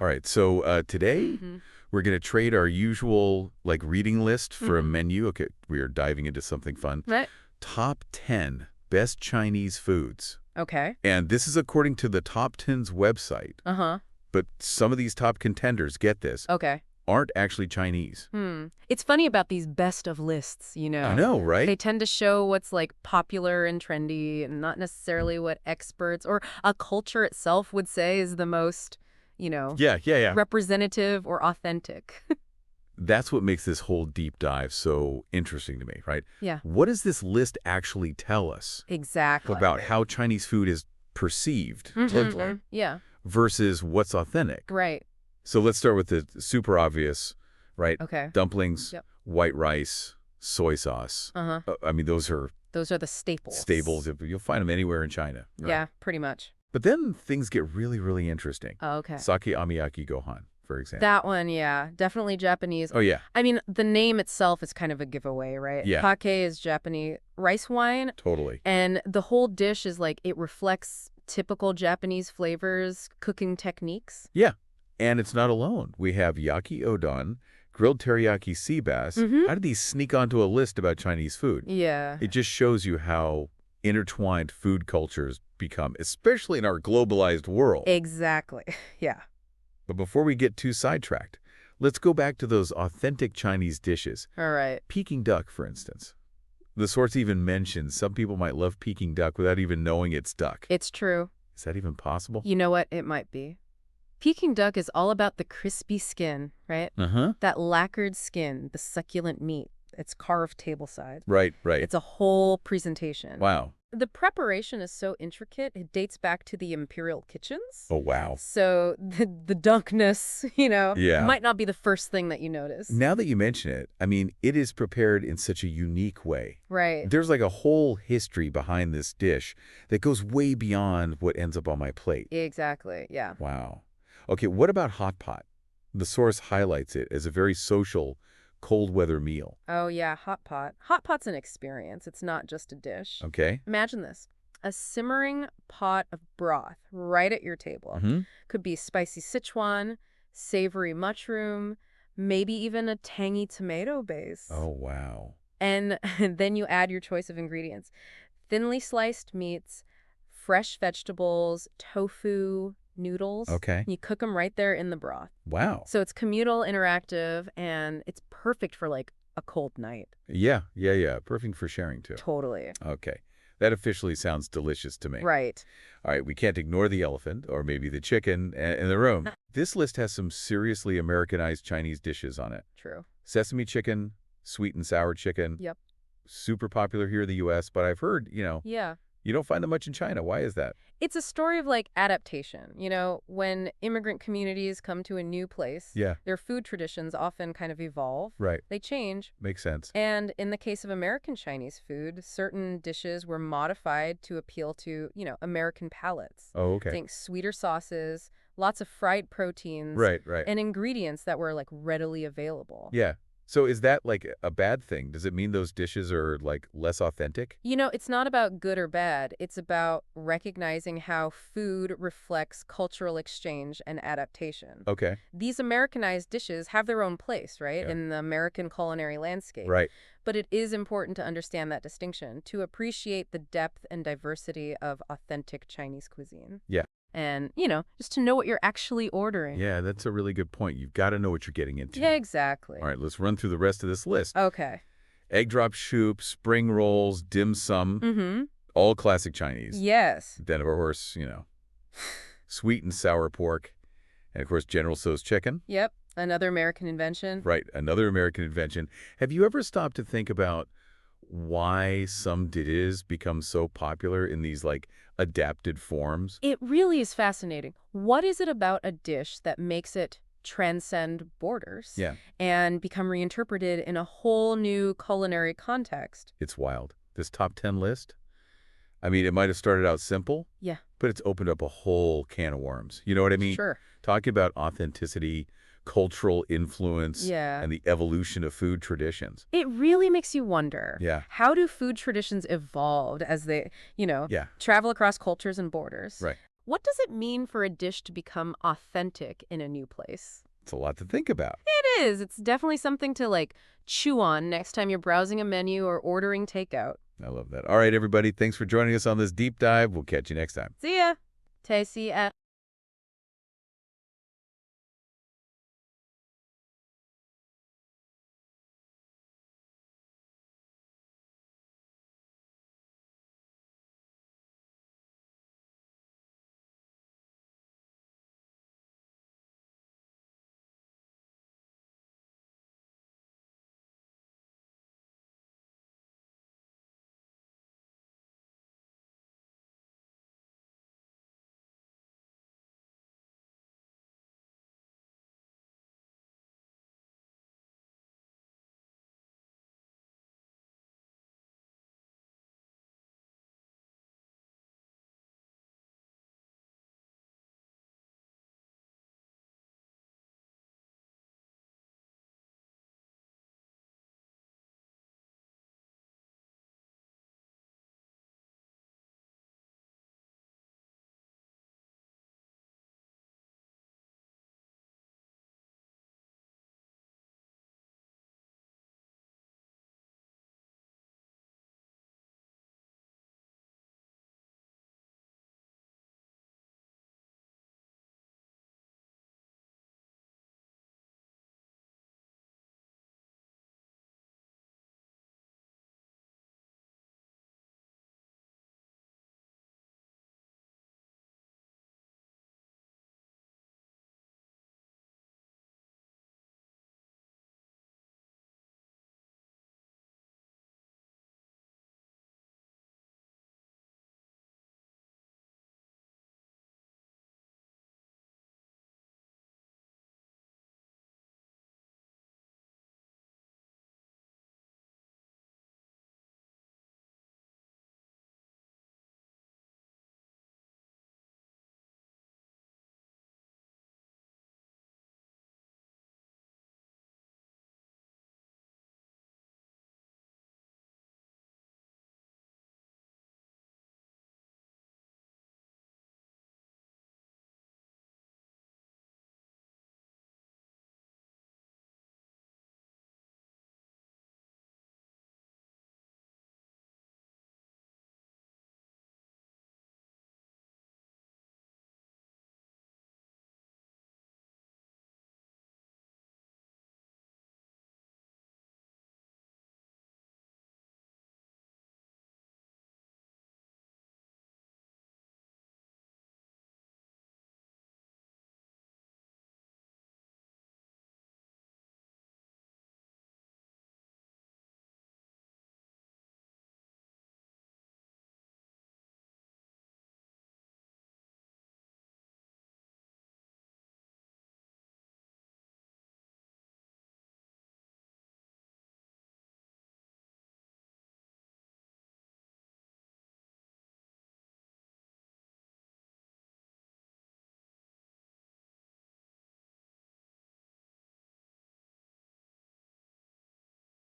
All right, so today Hmm. we're going to trade our usual reading list for a Hmm. menu. Okay, we are diving into something fun. Right. Top 10 best Chinese foods. Okay. And this is according to the Top 10's website. Uh-huh. But some of these top contenders, get this, Okay. aren't actually Chinese. It's funny about these best of lists, I know, They right? tend to show what's popular and trendy and not necessarily what experts or a culture itself would say is the most, Yeah. representative or authentic. That's what makes this whole deep dive so interesting to me, right? Yeah. What does this list actually tell us Exactly. about how Chinese food is perceived Yeah. versus what's authentic? Right. So let's start with the super obvious, right? Okay. Dumplings, Yep. white rice, soy sauce. Uh-huh. I mean, those are Those are the staples. staples. You'll find them anywhere in China. Right? Yeah, pretty much. But then things get really, really interesting. Oh, okay. Sake amiyaki gohan, for example. That one, yeah. Definitely Japanese. Oh, yeah. I mean, the name itself is kind of a giveaway, right? Yeah. Pake is Japanese rice wine, Totally. and the whole dish is it reflects typical Japanese flavors, cooking techniques. Yeah. And it's not alone. We have yaki odon, grilled teriyaki sea bass. Mhm. How did these sneak onto a list about Chinese food? Yeah. It just shows you how intertwined food cultures become, especially in our globalized world. Exactly. Yeah. But before we get too sidetracked, let's go back to those authentic Chinese dishes. All right. Peking duck, for instance. The source even mentions some people might love Peking duck without even knowing it's duck. It's true. Is that even possible? You know what? It might be. Peking duck is all about the crispy skin, right? Uh-huh. That lacquered skin, the succulent meat. It's carved tableside. Right. It's a whole presentation. Wow. The preparation is so intricate, it dates back to the imperial kitchens. Oh, wow. So the dunkness, Yeah. might not be the first thing that you notice. Now that you mention it, I mean, it is prepared in such a unique way. Right. There's a whole history behind this dish that goes way beyond what ends up on my plate. Exactly. Yeah. Wow. Okay, what about hot pot? The source highlights it as a very social, cold weather meal. Oh, yeah. Hot pot. Hot pot's an experience. It's not just a dish. Okay? Imagine this. A simmering pot of broth right at your table. Mm-hmm. Could be spicy Sichuan, savory mushroom, maybe even a tangy tomato base. Oh, wow. And then you add your choice of ingredients. Thinly sliced meats, fresh vegetables, tofu, noodles. Okay. You cook them right there in the broth. Wow. So it's communal, interactive, and it's perfect for a cold night. Yeah. Perfect for sharing, too. Totally. Okay. That officially sounds delicious to me. Right. All right, we can't ignore the elephant, or maybe the chicken, in the room. This list has some seriously Americanized Chinese dishes on it. True. Sesame chicken, sweet and sour chicken. Yep. Super popular here in the U.S., but I've heard, Yeah. you don't find them much in China. Why is that? It's a story of adaptation. When immigrant communities come to a new place, Yeah, their food traditions often kind of evolve. right. They change. Makes sense. And in the case of American Chinese food, certain dishes were modified to appeal to, American palates. Oh, okay. Think sweeter sauces, lots of fried proteins, Right. and ingredients that were readily available. Yeah. So is that a bad thing? Does it mean those dishes are less authentic? It's not about good or bad. It's about recognizing how food reflects cultural exchange and adaptation. Okay. These Americanized dishes have their own place, right, Yeah. in the American culinary landscape. Right. But it is important to understand that distinction, to appreciate the depth and diversity of authentic Chinese cuisine. Yeah. And, just to know what you're actually ordering. Yeah, that's a really good point. You've got to know what you're getting into. Yeah, exactly. All right, let's run through the rest of this list. Okay. Egg drop soup, spring rolls, dim sum, Mm-hmm. all classic Chinese. Yes. Then, of course, sweet and sour pork, and, of course, General Tso's chicken. Yep. Another American invention. Right, another American invention. Have you ever stopped to think about why some dishes become so popular in these, adapted forms? It really is fascinating. What is it about a dish that makes it transcend borders Yeah, and become reinterpreted in a whole new culinary context? it's wild. This top 10 list, I mean, it might have started out simple, Yeah. but it's opened up a whole can of worms. You know what I mean? Sure. Talking about authenticity, cultural influence, Yeah. and the evolution of food traditions. It really makes you wonder. Yeah. How do food traditions evolved as they, Yeah. travel across cultures and borders? Right. What does it mean for a dish to become authentic in a new place? It's a lot to think about. It is. It's definitely something to, like, chew on next time you're browsing a menu or ordering takeout. I love that. All right, everybody. Thanks for joining us on this deep dive. We'll catch you next time. See ya! 睇 see